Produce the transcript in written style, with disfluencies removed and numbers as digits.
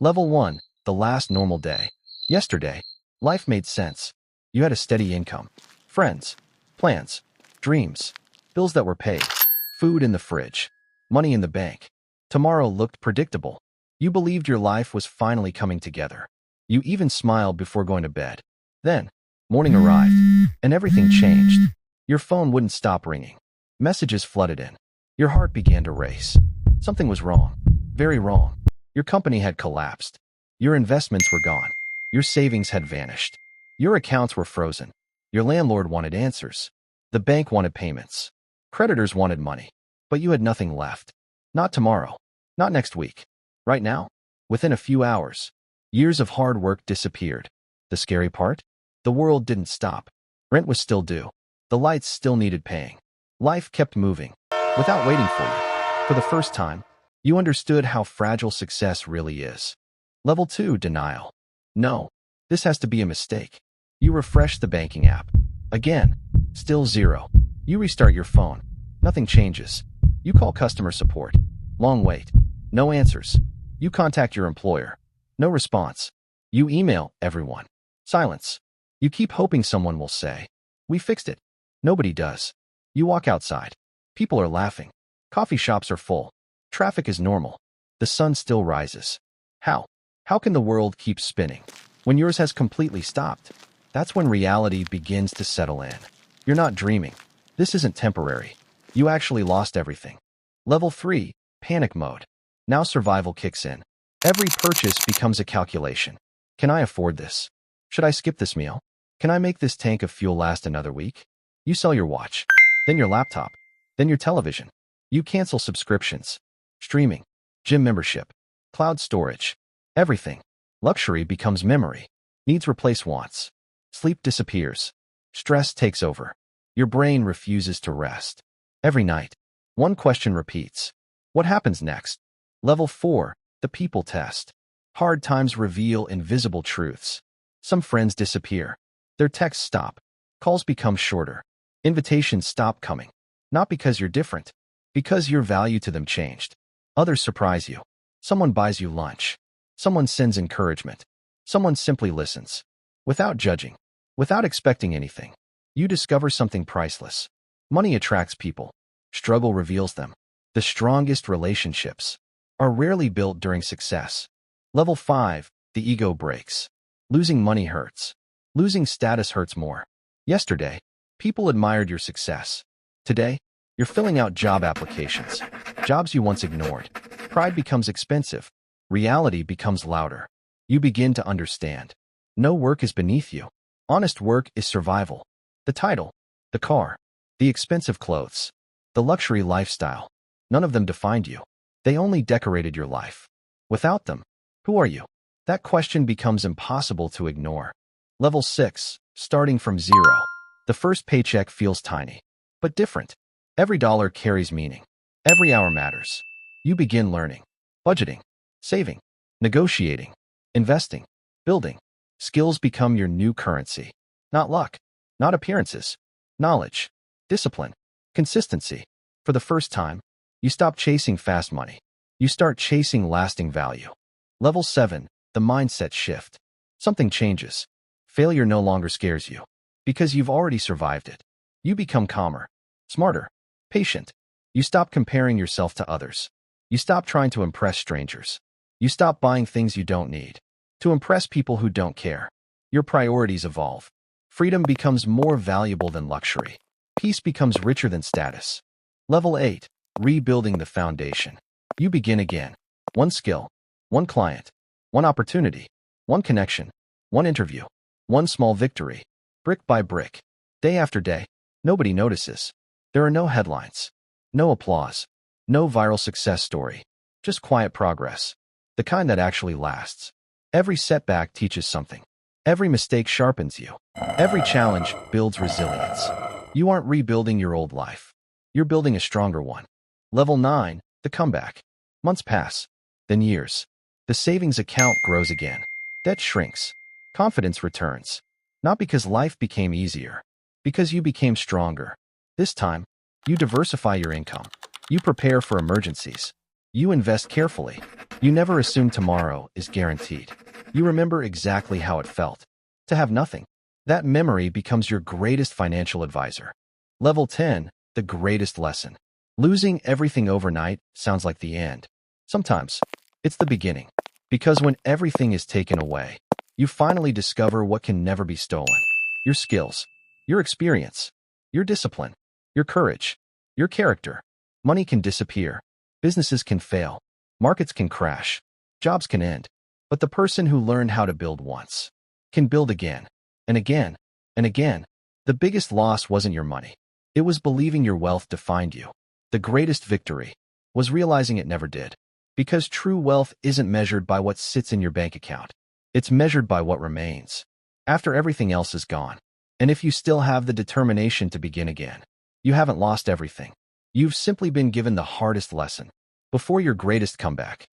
Level 1, the last normal day. Yesterday, life made sense. You had a steady income, friends, plans, dreams, bills that were paid, food in the fridge, money in the bank. Tomorrow looked predictable. You believed your life was finally coming together. You even smiled before going to bed. Then, morning arrived, and everything changed. Your phone wouldn't stop ringing. Messages flooded in. Your heart began to race. Something was wrong. Very wrong. Your company had collapsed. Your investments were gone. Your savings had vanished. Your accounts were frozen. Your landlord wanted answers. The bank wanted payments. Creditors wanted money. But you had nothing left. Not tomorrow. Not next week. Right now? Within a few hours. Years of hard work disappeared. The scary part? The world didn't stop. Rent was still due. The lights still needed paying. Life kept moving, without waiting for you. For the first time, you understood how fragile success really is. Level 2, denial. No, this has to be a mistake. You refresh the banking app. Again, still zero. You restart your phone. Nothing changes. You call customer support. Long wait. No answers. You contact your employer. No response. You email everyone. Silence. You keep hoping someone will say, "We fixed it." Nobody does. You walk outside. People are laughing. Coffee shops are full. Traffic is normal. The sun still rises. How? How can the world keep spinning when yours has completely stopped? That's when reality begins to settle in. You're not dreaming. This isn't temporary. You actually lost everything. Level 3, panic mode. Now survival kicks in. Every purchase becomes a calculation. Can I afford this? Should I skip this meal? Can I make this tank of fuel last another week? You sell your watch, then your laptop, then your television. You cancel subscriptions, streaming, gym membership, cloud storage, everything. Luxury becomes memory. Needs replace wants. Sleep disappears. Stress takes over. Your brain refuses to rest. Every night, one question repeats. What happens next? Level 4, the people test. Hard times reveal invisible truths. Some friends disappear. Their texts stop. Calls become shorter. Invitations stop coming. Not because you're different, because your value to them changed. Others surprise you. Someone buys you lunch. Someone sends encouragement. Someone simply listens. Without judging. Without expecting anything. You discover something priceless. Money attracts people. Struggle reveals them. The strongest relationships are rarely built during success. Level 5, the ego breaks. Losing money hurts. Losing status hurts more. Yesterday, people admired your success. Today, you're filling out job applications. Jobs you once ignored. Pride becomes expensive. Reality becomes louder. You begin to understand. No work is beneath you. Honest work is survival. The title, the car, the expensive clothes, the luxury lifestyle. None of them defined you. They only decorated your life. Without them, who are you? That question becomes impossible to ignore. Level 6, starting from zero. The first paycheck feels tiny, but different. Every dollar carries meaning. Every hour matters. You begin learning, budgeting, saving, negotiating, investing, building. Skills become your new currency. Not luck, not appearances. Knowledge, discipline, consistency. For the first time, you stop chasing fast money. You start chasing lasting value. Level 7, the mindset shift. Something changes. Failure no longer scares you because you've already survived it. You become calmer, smarter, patient. You stop comparing yourself to others. You stop trying to impress strangers. You stop buying things you don't need to impress people who don't care. Your priorities evolve. Freedom becomes more valuable than luxury. Peace becomes richer than status. Level 8, rebuilding the foundation. You begin again. One skill, one client, one opportunity, one connection, one interview, one small victory. Brick by brick, day after day. Nobody notices. There are no headlines, no applause, no viral success story. Just quiet progress. The kind that actually lasts. Every setback teaches something. Every mistake sharpens you. Every challenge builds resilience. You aren't rebuilding your old life. You're building a stronger one. Level 9, the comeback. Months pass, then years. The savings account grows again. Debt shrinks. Confidence returns. Not because life became easier, because you became stronger. This time, you diversify your income. You prepare for emergencies. You invest carefully. You never assume tomorrow is guaranteed. You remember exactly how it felt to have nothing. That memory becomes your greatest financial advisor. Level 10, the greatest lesson. Losing everything overnight sounds like the end. Sometimes it's the beginning, because when everything is taken away, you finally discover what can never be stolen. Your skills, your experience, your discipline, your courage, your character. Money can disappear. Businesses can fail. Markets can crash. Jobs can end. But the person who learned how to build once can build again and again and again. The biggest loss wasn't your money. It was believing your wealth defined you. The greatest victory was realizing it never did. Because true wealth isn't measured by what sits in your bank account. It's measured by what remains after everything else is gone. And if you still have the determination to begin again, you haven't lost everything. You've simply been given the hardest lesson before your greatest comeback.